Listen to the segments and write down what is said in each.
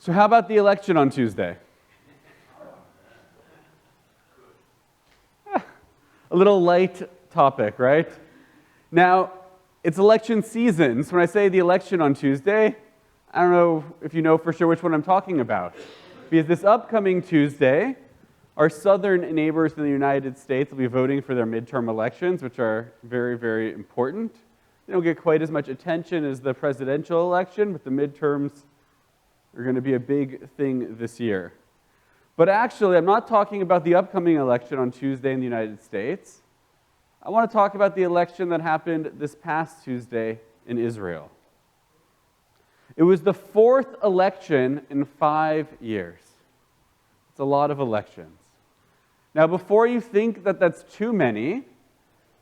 So how about the election on Tuesday? A little light topic, right? Now, it's election season. So when I say the election on Tuesday, I don't know if you know for sure which one I'm talking about. Because this upcoming Tuesday, our southern neighbors in the United States will be voting for their midterm elections, which are very, very important. They don't get quite as much attention as the presidential election, but the midterms are going to be a big thing this year. But actually, I'm not talking about the upcoming election on Tuesday in the United States. I want to talk about the election that happened this past Tuesday in Israel. It was the fourth election in 5 years. It's a lot of elections. Now, before you think that that's too many,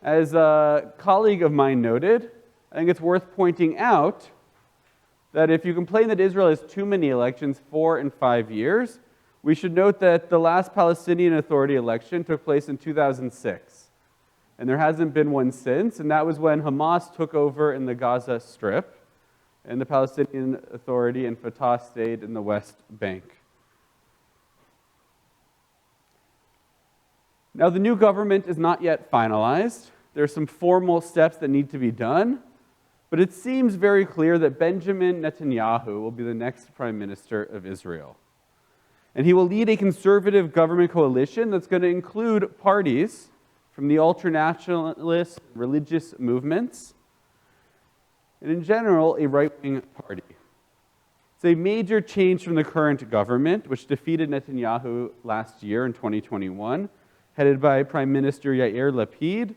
as a colleague of mine noted, I think it's worth pointing out that if you complain that Israel has too many elections, 4 in 5 years, we should note that the last Palestinian Authority election took place in 2006. And there hasn't been one since, and that was when Hamas took over in the Gaza Strip, and the Palestinian Authority and Fatah stayed in the West Bank. Now, the new government is not yet finalized. There are some formal steps that need to be done, but it seems very clear that Benjamin Netanyahu will be the next prime minister of Israel. And he will lead a conservative government coalition that's going to include parties from the ultranationalist religious movements, and in general, a right-wing party. It's a major change from the current government, which defeated Netanyahu last year in 2021, headed by Prime Minister Yair Lapid.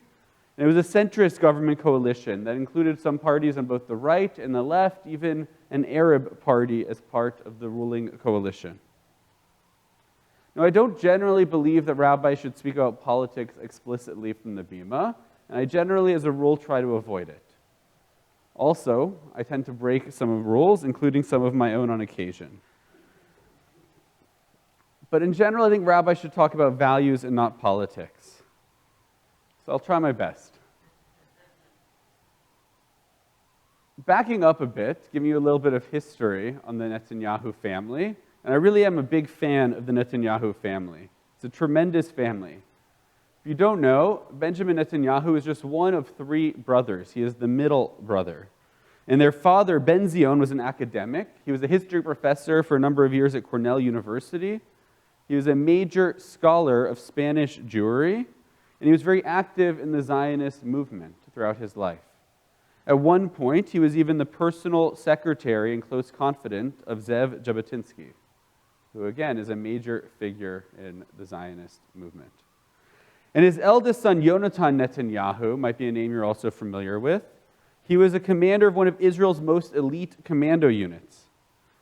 And it was a centrist government coalition that included some parties on both the right and the left, even an Arab party as part of the ruling coalition. Now, I don't generally believe that rabbis should speak about politics explicitly from the bima, and I generally, as a rule, try to avoid it. Also, I tend to break some of the rules, including some of my own on occasion. But in general, I think rabbis should talk about values and not politics. So I'll try my best. Backing up a bit, giving you a little bit of history on the Netanyahu family. And I really am a big fan of the Netanyahu family. It's a tremendous family. If you don't know, Benjamin Netanyahu is just one of 3 brothers. He is the middle brother. And their father, Ben Zion, was an academic. He was a history professor for a number of years at Cornell University. He was a major scholar of Spanish Jewry, and he was very active in the Zionist movement throughout his life. At one point, he was even the personal secretary and close confidant of Zev Jabotinsky, who again is a major figure in the Zionist movement. And his eldest son, Yonatan Netanyahu, might be a name you're also familiar with. He was a commander of one of Israel's most elite commando units.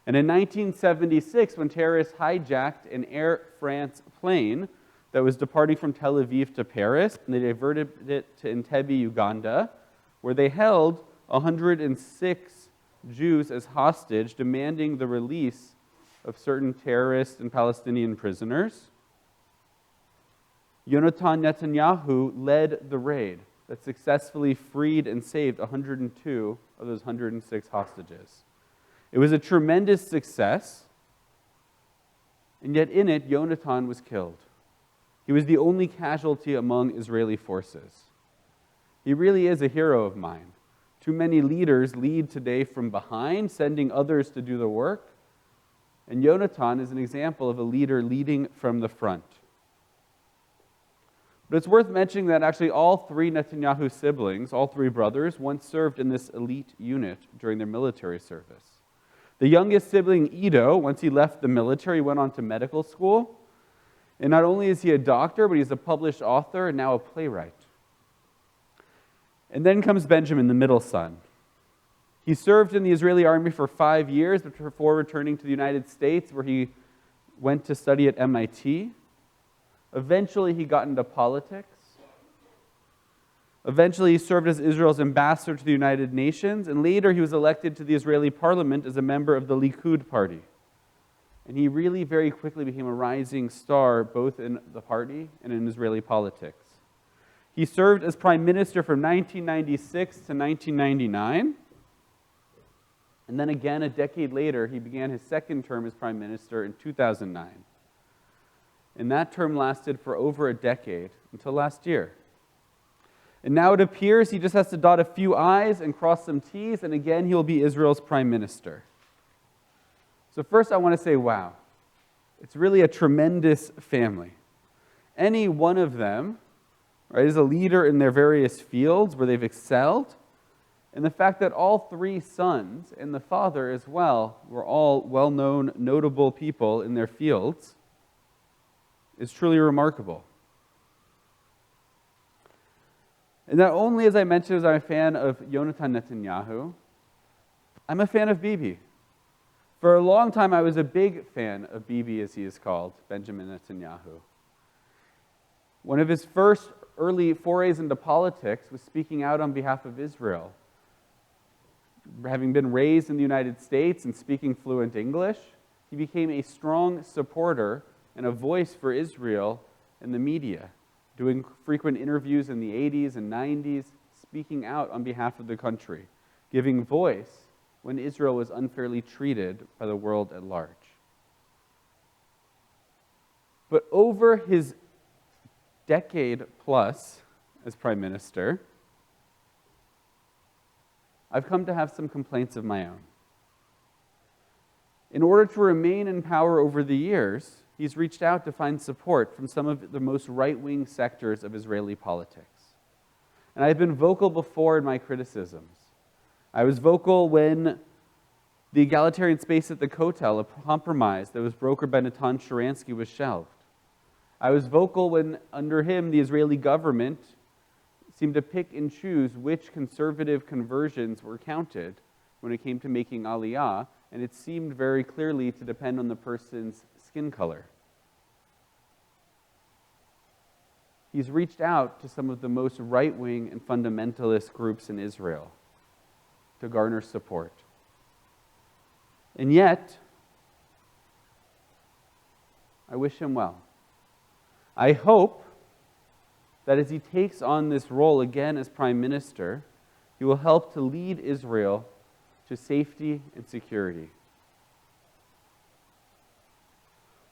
And in 1976, when terrorists hijacked an Air France plane that was departing from Tel Aviv to Paris, and they diverted it to Entebbe, Uganda, where they held 106 Jews as hostage, demanding the release of certain terrorist and Palestinian prisoners. Yonatan Netanyahu led the raid that successfully freed and saved 102 of those 106 hostages. It was a tremendous success, and yet in it, Yonatan was killed. He was the only casualty among Israeli forces. He really is a hero of mine. Too many leaders lead today from behind, sending others to do the work. And Yonatan is an example of a leader leading from the front. But it's worth mentioning that actually all 3 Netanyahu siblings, all 3 brothers, once served in this elite unit during their military service. The youngest sibling, Ido, once he left the military, went on to medical school. And not only is he a doctor, but he's a published author and now a playwright. And then comes Benjamin, the middle son. He served in the Israeli army for 5 years before returning to the United States, where he went to study at MIT. Eventually, he got into politics. Eventually, he served as Israel's ambassador to the United Nations, and later he was elected to the Israeli parliament as a member of the Likud party. And he really very quickly became a rising star both in the party and in Israeli politics. He served as prime minister from 1996 to 1999. And then again, a decade later, he began his second term as prime minister in 2009. And that term lasted for over a decade, until last year. And now it appears he just has to dot a few I's and cross some T's, and again, he'll be Israel's prime minister. So first, I want to say, wow, it's really a tremendous family. Any one of them, right, is a leader in their various fields where they've excelled. And the fact that all three sons and the father as well were all well-known, notable people in their fields is truly remarkable. And not only, as I mentioned, was I a fan of Yonatan Netanyahu, I'm a fan of Bibi. For a long time, I was a big fan of Bibi, as he is called, Benjamin Netanyahu. One of his first early forays into politics was speaking out on behalf of Israel. Having been raised in the United States and speaking fluent English, he became a strong supporter and a voice for Israel in the media, doing frequent interviews in the 80s and 90s, speaking out on behalf of the country, giving voice when Israel was unfairly treated by the world at large. But over his decade plus as prime minister, I've come to have some complaints of my own. In order to remain in power over the years, he's reached out to find support from some of the most right-wing sectors of Israeli politics. And I've been vocal before in my criticisms. I was vocal when the egalitarian space at the Kotel, a compromise that was brokered by Natan Sharansky, was shelved. I was vocal when, under him, the Israeli government seemed to pick and choose which conservative conversions were counted when it came to making aliyah, and it seemed very clearly to depend on the person's skin color. He's reached out to some of the most right-wing and fundamentalist groups in Israel to garner support. And yet, I wish him well. I hope that as he takes on this role again as prime minister, he will help to lead Israel to safety and security.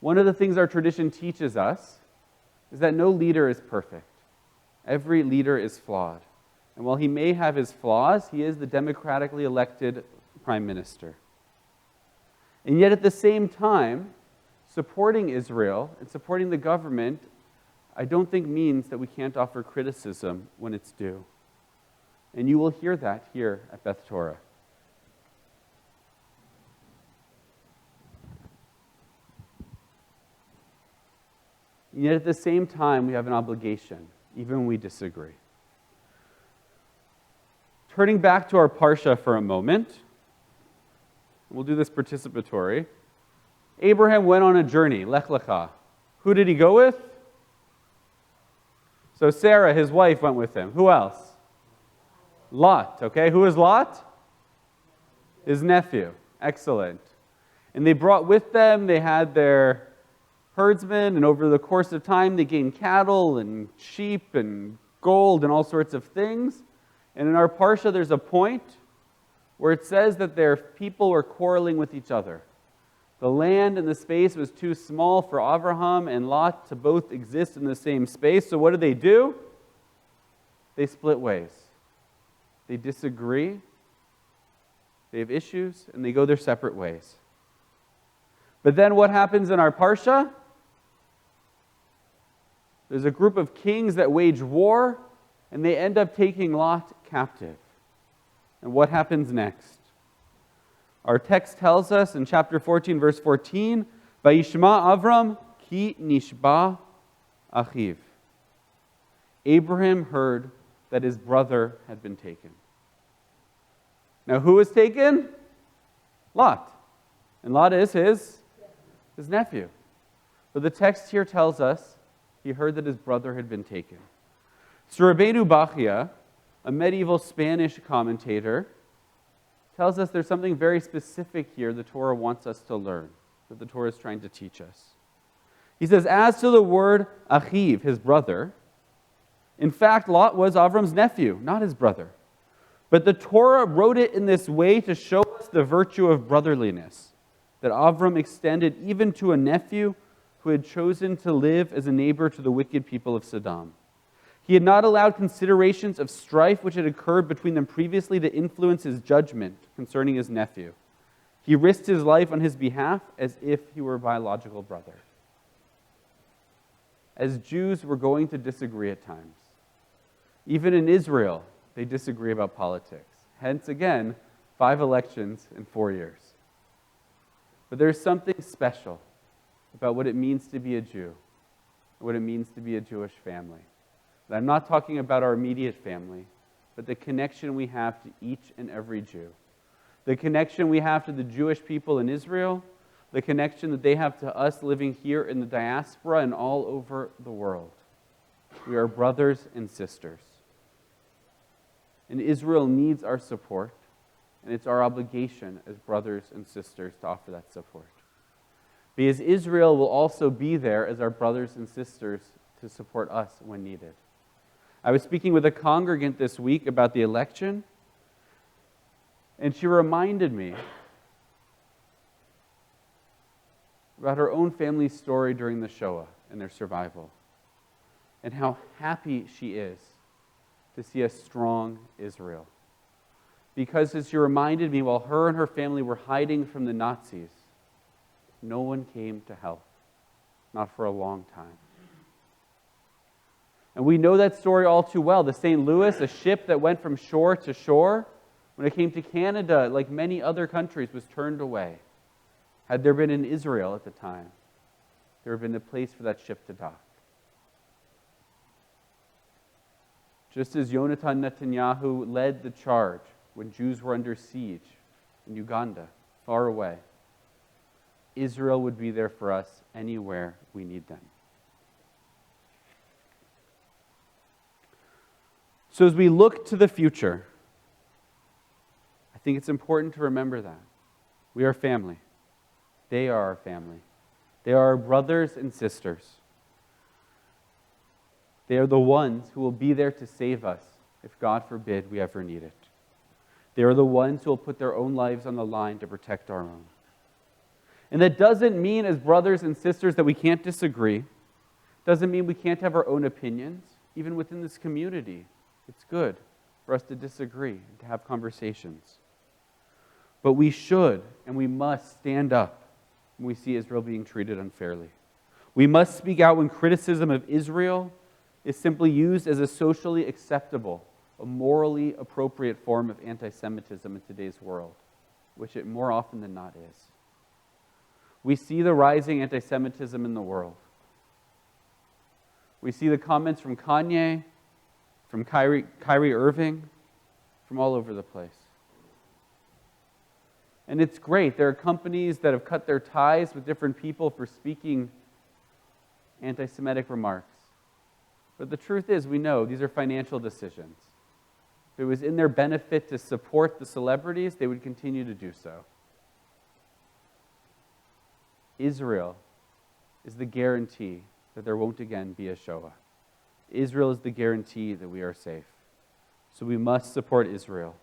One of the things our tradition teaches us is that no leader is perfect. Every leader is flawed. And while he may have his flaws, he is the democratically elected prime minister. And yet at the same time, supporting Israel and supporting the government, I don't think means that we can't offer criticism when it's due. And you will hear that here at Beth Torah. And yet at the same time, we have an obligation, even when we disagree. Turning back to our Parsha for a moment, we'll do this participatory. Abraham went on a journey, Lech Lecha. Who did he go with? So Sarah, his wife, went with him. Who else? Lot, okay? Who is Lot? His nephew. Excellent. And they brought with them, they had their herdsmen, and over the course of time, they gained cattle and sheep and gold and all sorts of things. And in our Parsha, there's a point where it says that their people were quarreling with each other. The land and the space was too small for Avraham and Lot to both exist in the same space. So what do? They split ways. They disagree. They have issues, and they go their separate ways. But then what happens in our Parsha? There's a group of kings that wage war, and they end up taking Lot captive. And what happens next? Our text tells us in chapter 14, verse 14, Vayishma Avram ki nishba achiv. Abraham heard that his brother had been taken. Now, who was taken? Lot. And Lot is his nephew. But the text here tells us he heard that his brother had been taken. So Rabbeinu Bachia, a medieval Spanish commentator, tells us there's something very specific here the Torah wants us to learn, that the Torah is trying to teach us. He says, as to the word achiv, his brother, in fact, Lot was Avram's nephew, not his brother. But the Torah wrote it in this way to show us the virtue of brotherliness that Avram extended even to a nephew who had chosen to live as a neighbor to the wicked people of Sodom. He had not allowed considerations of strife which had occurred between them previously to influence his judgment concerning his nephew. He risked his life on his behalf as if he were a biological brother. As Jews, we're going to disagree at times. Even in Israel, they disagree about politics. Hence, again, 5 elections in 4 years. But there's something special about what it means to be a Jew, what it means to be a Jewish family. And I'm not talking about our immediate family, but the connection we have to each and every Jew. The connection we have to the Jewish people in Israel, the connection that they have to us living here in the diaspora and all over the world. We are brothers and sisters. And Israel needs our support, and it's our obligation as brothers and sisters to offer that support. Because Israel will also be there as our brothers and sisters to support us when needed. I was speaking with a congregant this week about the election, and she reminded me about her own family's story during the Shoah and their survival, and how happy she is to see a strong Israel. Because as she reminded me, while her and her family were hiding from the Nazis, no one came to help, not for a long time. And we know that story all too well. The St. Louis, a ship that went from shore to shore, when it came to Canada, like many other countries, was turned away. Had there been in Israel at the time, there would have been a place for that ship to dock. Just as Yonatan Netanyahu led the charge when Jews were under siege in Uganda, far away, Israel would be there for us anywhere we need them. So as we look to the future, I think it's important to remember that. We are family. They are our family. They are our brothers and sisters. They are the ones who will be there to save us if, God forbid, we ever need it. They are the ones who will put their own lives on the line to protect our own. And that doesn't mean, as brothers and sisters, that we can't disagree. Doesn't mean we can't have our own opinions. Even within this community, it's good for us to disagree and to have conversations. But we should and we must stand up when we see Israel being treated unfairly. We must speak out when criticism of Israel is simply used as a socially acceptable, a morally appropriate form of anti-Semitism in today's world, which it more often than not is. We see the rising anti-Semitism in the world. We see the comments from Kanye, from Kyrie Irving, from all over the place. And it's great. There are companies that have cut their ties with different people for speaking anti-Semitic remarks. But the truth is, we know these are financial decisions. If it was in their benefit to support the celebrities, they would continue to do so. Israel is the guarantee that there won't again be a Shoah. Israel is the guarantee that we are safe. So we must support Israel,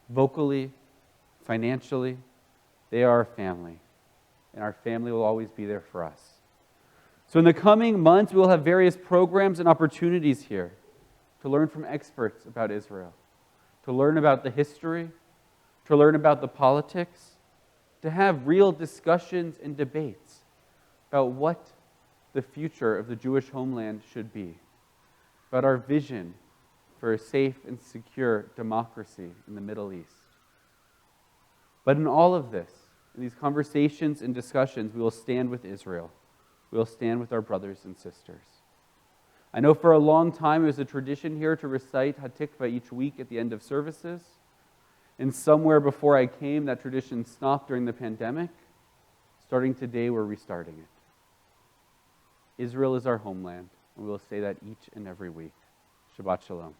vocally, financially. They are our family, and our family will always be there for us. So in the coming months, we will have various programs and opportunities here to learn from experts about Israel, to learn about the history, to learn about the politics, to have real discussions and debates about what the future of the Jewish homeland should be, about our vision for a safe and secure democracy in the Middle East. But in all of this, in these conversations and discussions, we will stand with Israel. We will stand with our brothers and sisters. I know for a long time it was a tradition here to recite Hatikvah each week at the end of services. And somewhere before I came, that tradition stopped during the pandemic. Starting today, we're restarting it. Israel is our homeland, and we will say that each and every week. Shabbat Shalom.